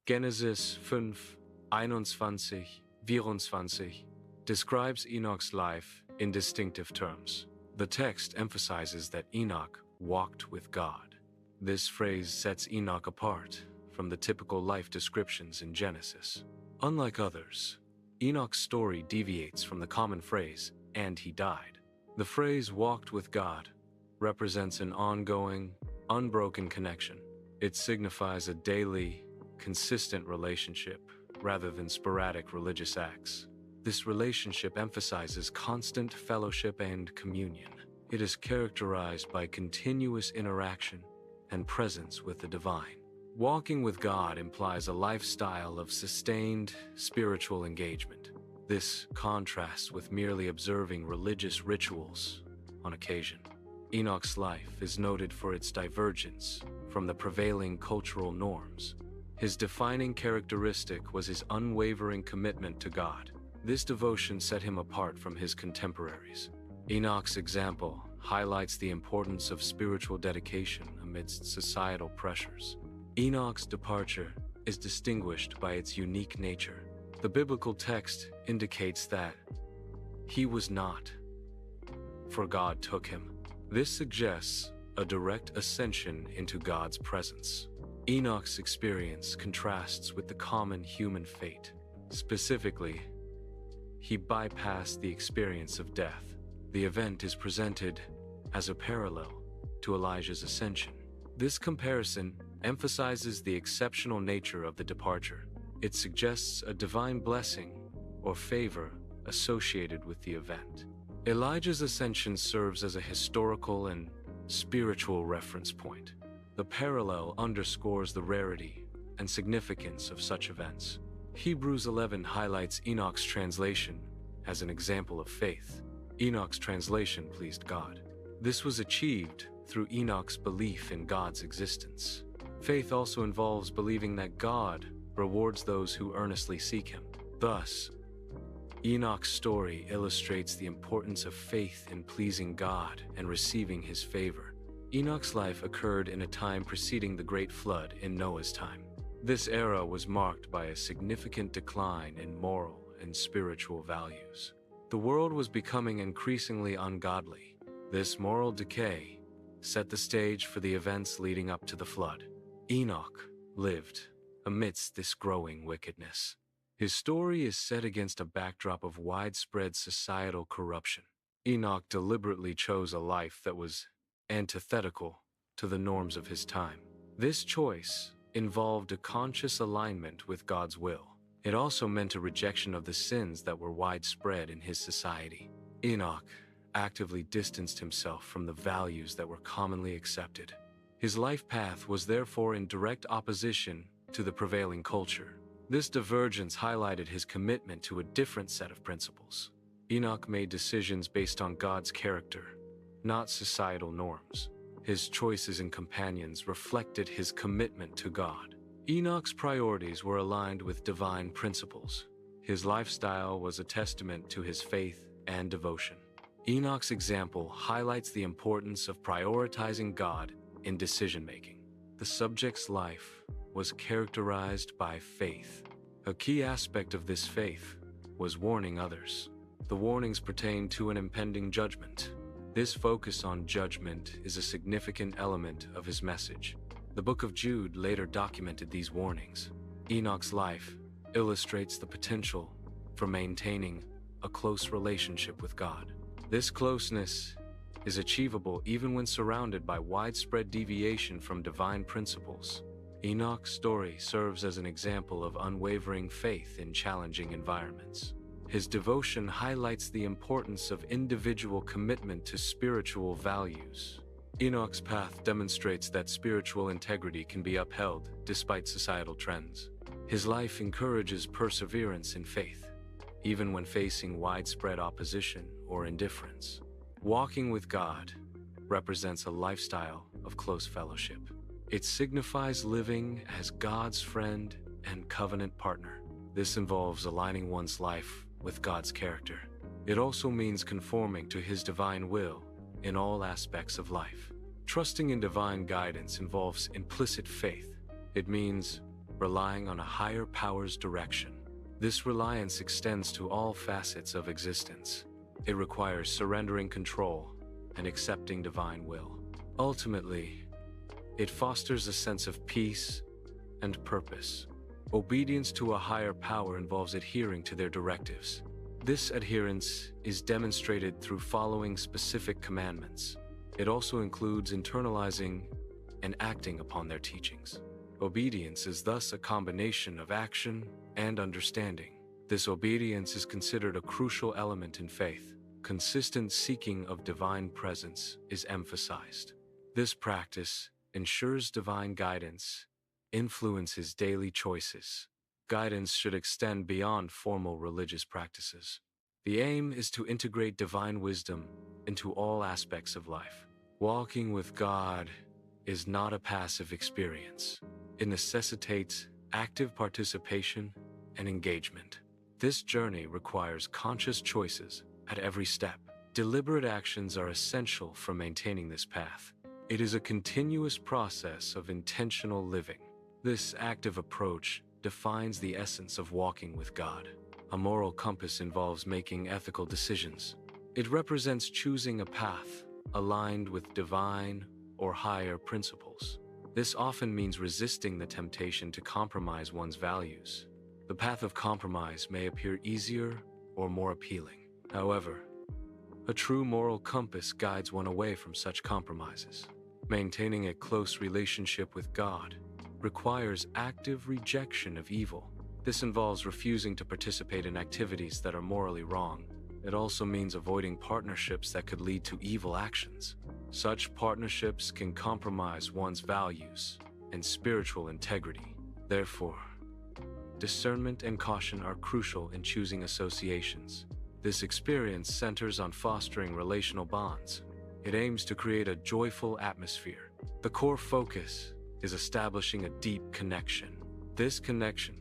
Genesis 5, 21, 24 describes Enoch's life in distinctive terms. The text emphasizes that Enoch walked with God. This phrase sets Enoch apart from the typical life descriptions in Genesis. Unlike others, Enoch's story deviates from the common phrase, "and he died." The phrase "walked with God" represents an ongoing, unbroken connection. It signifies a daily, consistent relationship rather than sporadic religious acts. This relationship emphasizes constant fellowship and communion. It is characterized by continuous interaction and presence with the divine. Walking with God implies a lifestyle of sustained spiritual engagement. This contrasts with merely observing religious rituals on occasion. Enoch's life is noted for its divergence from the prevailing cultural norms. His defining characteristic was his unwavering commitment to God. This devotion set him apart from his contemporaries. Enoch's example highlights the importance of spiritual dedication amidst societal pressures. Enoch's departure is distinguished by its unique nature. The biblical text indicates that he was not, for God took him. This suggests a direct ascension into God's presence. Enoch's experience contrasts with the common human fate. Specifically, he bypassed the experience of death. The event is presented as a parallel to Elijah's ascension. This comparison emphasizes the exceptional nature of the departure. It suggests a divine blessing or favor associated with the event. Elijah's ascension serves as a historical and spiritual reference point. The parallel underscores the rarity and significance of such events. Hebrews 11 highlights Enoch's translation as an example of faith. Enoch's translation pleased God. This was achieved through Enoch's belief in God's existence. Faith also involves believing that God rewards those who earnestly seek him. Thus, Enoch's story illustrates the importance of faith in pleasing God and receiving his favor. Enoch's life occurred in a time preceding the Great Flood in Noah's time. This era was marked by a significant decline in moral and spiritual values. The world was becoming increasingly ungodly. This moral decay set the stage for the events leading up to the flood. Enoch lived amidst this growing wickedness. His story is set against a backdrop of widespread societal corruption. Enoch deliberately chose a life that was antithetical to the norms of his time. This choice involved a conscious alignment with God's will. It also meant a rejection of the sins that were widespread in his society. Enoch actively distanced himself from the values that were commonly accepted. His life path was therefore in direct opposition to the prevailing culture. This divergence highlighted his commitment to a different set of principles. Enoch made decisions based on God's character, not societal norms. His choices and companions reflected his commitment to God. Enoch's priorities were aligned with divine principles. His lifestyle was a testament to his faith and devotion. Enoch's example highlights the importance of prioritizing God in decision-making. The subject's life was characterized by faith. A key aspect of this faith was warning others. The warnings pertained to an impending judgment. This focus on judgment is a significant element of his message. The Book of Jude later documented these warnings. Enoch's life illustrates the potential for maintaining a close relationship with God. This closeness is achievable even when surrounded by widespread deviation from divine principles. Enoch's story serves as an example of unwavering faith in challenging environments. His devotion highlights the importance of individual commitment to spiritual values. Enoch's path demonstrates that spiritual integrity can be upheld despite societal trends. His life encourages perseverance in faith, even when facing widespread opposition or indifference. Walking with God represents a lifestyle of close fellowship. It signifies living as God's friend and covenant partner. This involves aligning one's life with God's character. It also means conforming to his divine will in all aspects of life. Trusting in divine guidance involves implicit faith. It means relying on a higher power's direction. This reliance extends to all facets of existence. It requires surrendering control and accepting divine will. Ultimately, it fosters a sense of peace and purpose. Obedience to a higher power involves adhering to their directives. This adherence is demonstrated through following specific commandments. It also includes internalizing and acting upon their teachings. Obedience is thus a combination of action and understanding. This obedience is considered a crucial element in faith. Consistent seeking of divine presence is emphasized. This practice ensures divine guidance influences daily choices. Guidance should extend beyond formal religious practices. The aim is to integrate divine wisdom into all aspects of life. Walking with God is not a passive experience. It necessitates active participation and engagement. This journey requires conscious choices at every step. Deliberate actions are essential for maintaining this path. It is a continuous process of intentional living. This active approach defines the essence of walking with God. A moral compass involves making ethical decisions. It represents choosing a path aligned with divine or higher principles. This often means resisting the temptation to compromise one's values. The path of compromise may appear easier or more appealing. However, a true moral compass guides one away from such compromises. Maintaining a close relationship with God requires active rejection of evil. This involves refusing to participate in activities that are morally wrong. It also means avoiding partnerships that could lead to evil actions. Such partnerships can compromise one's values and spiritual integrity. Therefore, discernment and caution are crucial in choosing associations. This experience centers on fostering relational bonds. It aims to create a joyful atmosphere. The core focus is establishing a deep connection. This connection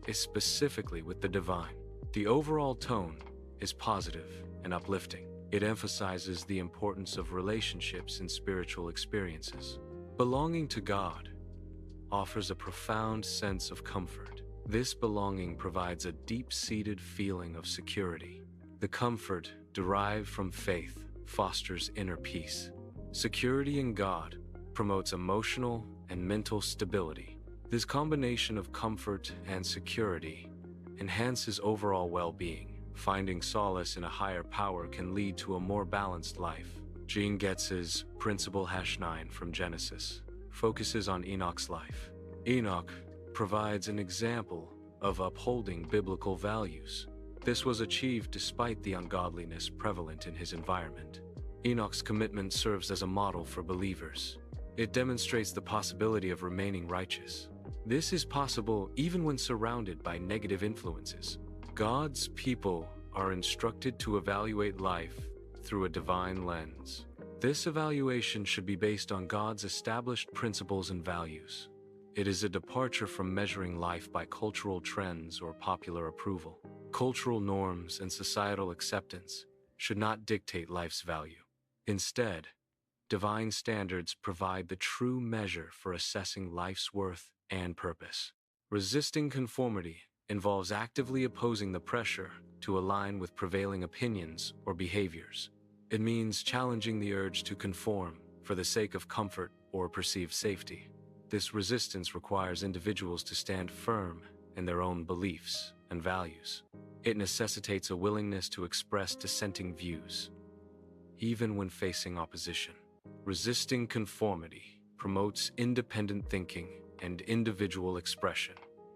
is specifically with the divine. The overall tone is positive and uplifting. It emphasizes the importance of relationships and spiritual experiences. Belonging to God offers a profound sense of comfort. This belonging provides a deep-seated feeling of security. The comfort derived from faith fosters inner peace. Security in God promotes emotional and mental stability. This combination of comfort and security enhances overall well-being. Finding solace in a higher power can lead to a more balanced life. Gene Getz's Principle #9 from Genesis focuses on Enoch's life. Enoch provides an example of upholding biblical values. This was achieved despite the ungodliness prevalent in his environment. Enoch's commitment serves as a model for believers. It demonstrates the possibility of remaining righteous. This is possible even when surrounded by negative influences. God's people are instructed to evaluate life through a divine lens. This evaluation should be based on God's established principles and values. It is a departure from measuring life by cultural trends or popular approval. Cultural norms and societal acceptance should not dictate life's value. Instead, divine standards provide the true measure for assessing life's worth and purpose. Resisting conformity involves actively opposing the pressure to align with prevailing opinions or behaviors. It means challenging the urge to conform for the sake of comfort or perceived safety. This resistance requires individuals to stand firm in their own beliefs and values. It necessitates a willingness to express dissenting views, even when facing opposition. Resisting conformity promotes independent thinking and individual expression.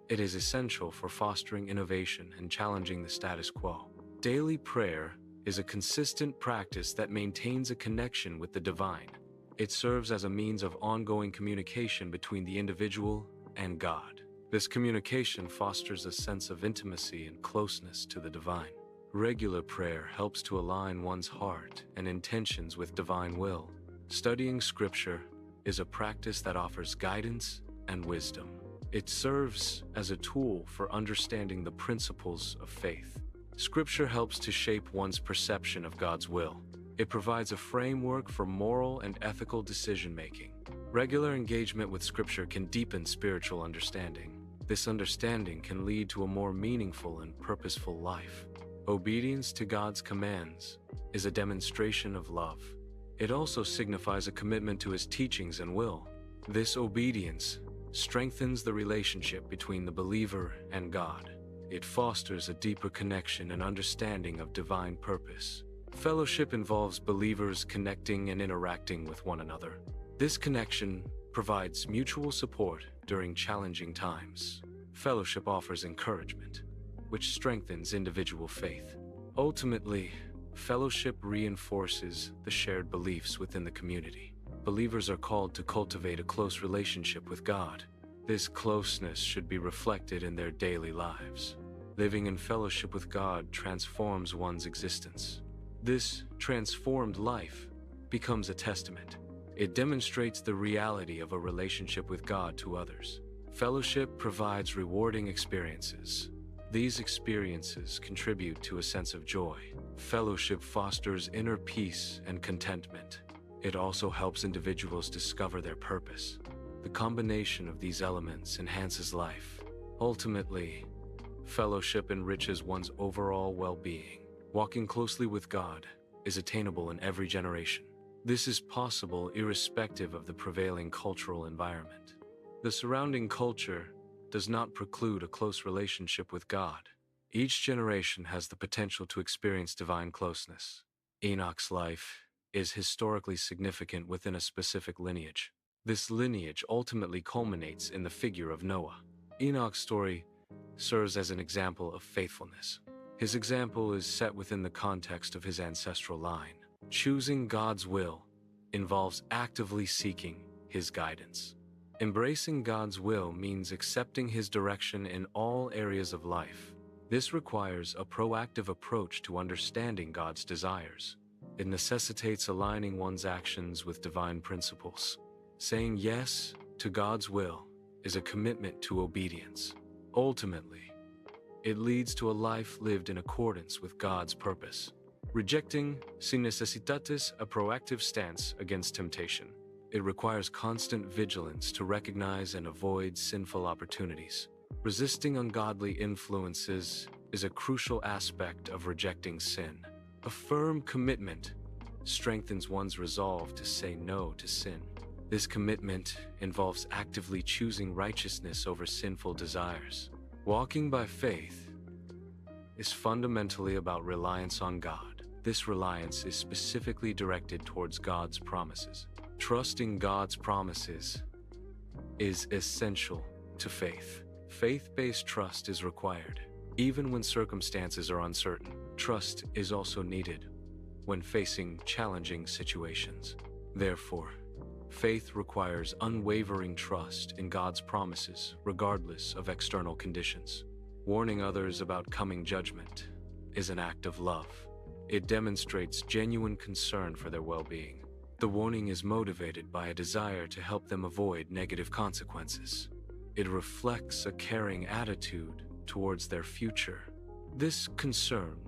It is essential for fostering innovation and challenging the status quo. Daily prayer is a consistent practice that maintains a connection with the divine. It serves as a means of ongoing communication between the individual and God. This communication fosters a sense of intimacy and closeness to the divine. Regular prayer helps to align one's heart and intentions with divine will. Studying Scripture is a practice that offers guidance and wisdom. It serves as a tool for understanding the principles of faith. Scripture helps to shape one's perception of God's will. It provides a framework for moral and ethical decision-making. Regular engagement with Scripture can deepen spiritual understanding. This understanding can lead to a more meaningful and purposeful life. Obedience to God's commands is a demonstration of love. It also signifies a commitment to His teachings and will. This obedience strengthens the relationship between the believer and God. It fosters a deeper connection and understanding of divine purpose. Fellowship involves believers connecting and interacting with one another. This connection provides mutual support during challenging times. Fellowship offers encouragement, which strengthens individual faith. Ultimately, fellowship reinforces the shared beliefs within the community. Believers are called to cultivate a close relationship with God. This closeness should be reflected in their daily lives. Living in fellowship with God transforms one's existence. This transformed life becomes a testament. It demonstrates the reality of a relationship with God to others. Fellowship provides rewarding experiences. These experiences contribute to a sense of joy. Fellowship fosters inner peace and contentment. It also helps individuals discover their purpose. The combination of these elements enhances life. Ultimately, fellowship enriches one's overall well-being. Walking closely with God is attainable in every generation. This is possible irrespective of the prevailing cultural environment. The surrounding culture does not preclude a close relationship with God. Each generation has the potential to experience divine closeness. Enoch's life is historically significant within a specific lineage. This lineage ultimately culminates in the figure of Noah. Enoch's story serves as an example of faithfulness. His example is set within the context of his ancestral line. Choosing God's will involves actively seeking His guidance. Embracing God's will means accepting His direction in all areas of life. This requires a proactive approach to understanding God's desires. It necessitates aligning one's actions with divine principles. Saying yes to God's will is a commitment to obedience. Ultimately, it leads to a life lived in accordance with God's purpose. Rejecting sin necessitatis a proactive stance against temptation. It requires constant vigilance to recognize and avoid sinful opportunities. Resisting ungodly influences is a crucial aspect of rejecting sin. A firm commitment strengthens one's resolve to say no to sin. This commitment involves actively choosing righteousness over sinful desires. Walking by faith is fundamentally about reliance on God. This reliance is specifically directed towards God's promises. Trusting God's promises is essential to faith. Faith-based trust is required. Even when circumstances are uncertain, trust is also needed when facing challenging situations. Therefore, faith requires unwavering trust in God's promises, regardless of external conditions. Warning others about coming judgment is an act of love. It demonstrates genuine concern for their well-being. The warning is motivated by a desire to help them avoid negative consequences. It reflects a caring attitude towards their future. This concern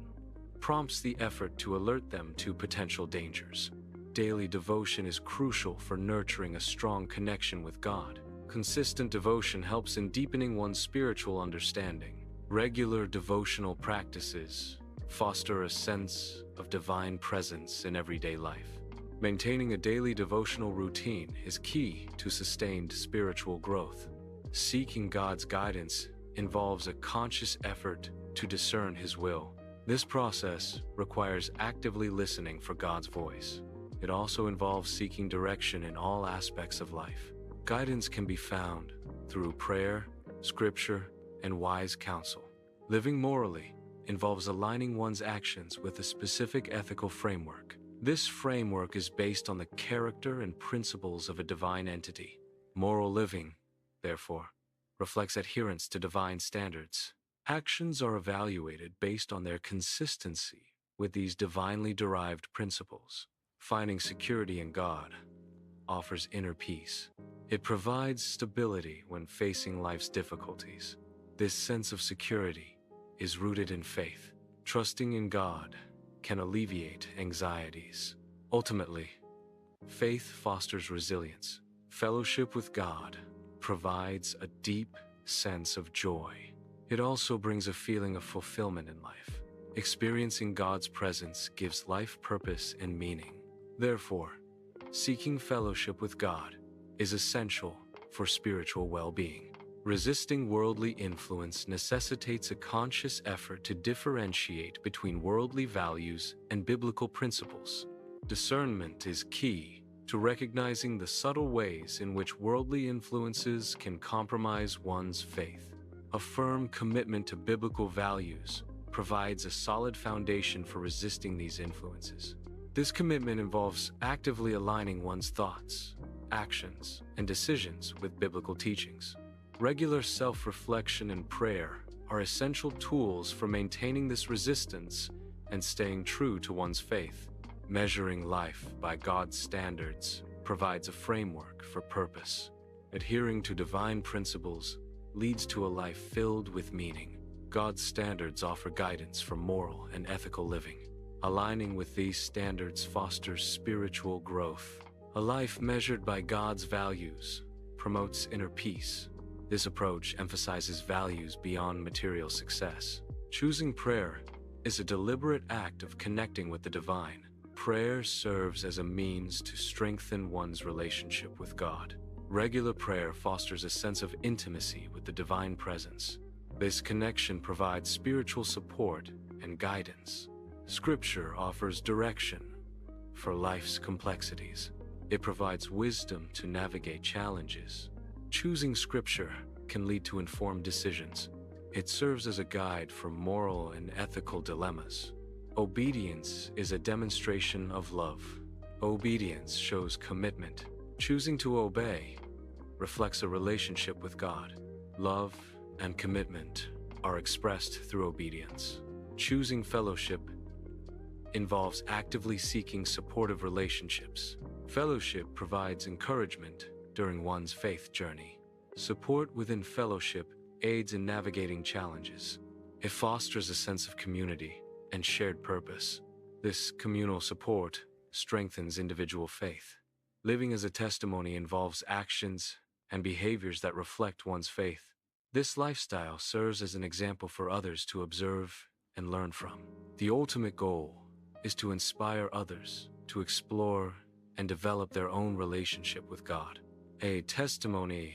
prompts the effort to alert them to potential dangers. Daily devotion is crucial for nurturing a strong connection with God. Consistent devotion helps in deepening one's spiritual understanding. Regular devotional practices foster a sense of divine presence in everyday life. Maintaining a daily devotional routine is key to sustained spiritual growth. Seeking God's guidance involves a conscious effort to discern His will. This process requires actively listening for God's voice. It also involves seeking direction in all aspects of life. Guidance can be found through prayer, scripture, and wise counsel. Living morally involves aligning one's actions with a specific ethical framework. This framework is based on the character and principles of a divine entity. Moral living, therefore, reflects adherence to divine standards. Actions are evaluated based on their consistency with these divinely derived principles. Finding security in God offers inner peace. It provides stability when facing life's difficulties. This sense of security is rooted in faith. Trusting in God can alleviate anxieties. Ultimately, faith fosters resilience. Fellowship with God provides a deep sense of joy. It also brings a feeling of fulfillment in life. Experiencing God's presence gives life purpose and meaning. Therefore, seeking fellowship with God is essential for spiritual well-being. Resisting worldly influence necessitates a conscious effort to differentiate between worldly values and biblical principles. Discernment is key to recognizing the subtle ways in which worldly influences can compromise one's faith. A firm commitment to biblical values provides a solid foundation for resisting these influences. This commitment involves actively aligning one's thoughts, actions, and decisions with biblical teachings. Regular self-reflection and prayer are essential tools for maintaining this resistance and staying true to one's faith. Measuring life by God's standards provides a framework for purpose. Adhering to divine principles leads to a life filled with meaning. God's standards offer guidance for moral and ethical living. Aligning with these standards fosters spiritual growth. A life measured by God's values promotes inner peace. This approach emphasizes values beyond material success. Choosing prayer is a deliberate act of connecting with the divine. Prayer serves as a means to strengthen one's relationship with God. Regular prayer fosters a sense of intimacy with the divine presence. This connection provides spiritual support and guidance. Scripture offers direction for life's complexities. It provides wisdom to navigate challenges. Choosing Scripture can lead to informed decisions. It serves as a guide for moral and ethical dilemmas. Obedience is a demonstration of love. Obedience shows commitment. Choosing to obey reflects a relationship with God. Love and commitment are expressed through obedience. Choosing fellowship involves actively seeking supportive relationships. Fellowship provides encouragement during one's faith journey. Support within fellowship aids in navigating challenges. It fosters a sense of community and shared purpose. This communal support strengthens individual faith. Living as a testimony involves actions and behaviors that reflect one's faith. This lifestyle serves as an example for others to observe and learn from. The ultimate goal is to inspire others to explore and develop their own relationship with God. A testimony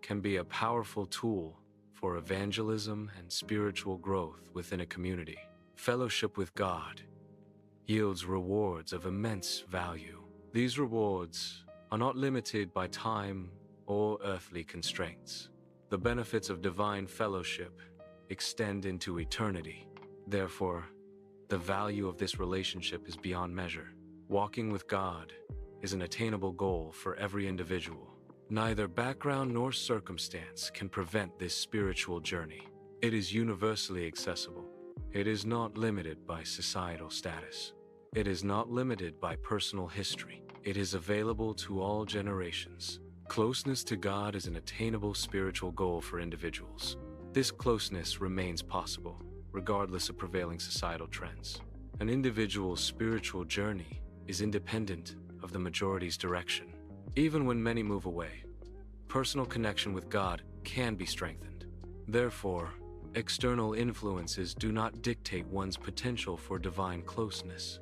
can be a powerful tool for evangelism and spiritual growth within a community. Fellowship with God yields rewards of immense value. These rewards are not limited by time or earthly constraints. The benefits of divine fellowship extend into eternity. Therefore, the value of this relationship is beyond measure. Walking with God is an attainable goal for every individual. Neither background nor circumstance can prevent this spiritual journey. It is universally accessible. It is not limited by societal status. It is not limited by personal history. It is available to all generations. Closeness to God is an attainable spiritual goal for individuals. This closeness remains possible, regardless of prevailing societal trends. An individual's spiritual journey is independent of the majority's direction. Even when many move away, personal connection with God can be strengthened. Therefore, external influences do not dictate one's potential for divine closeness.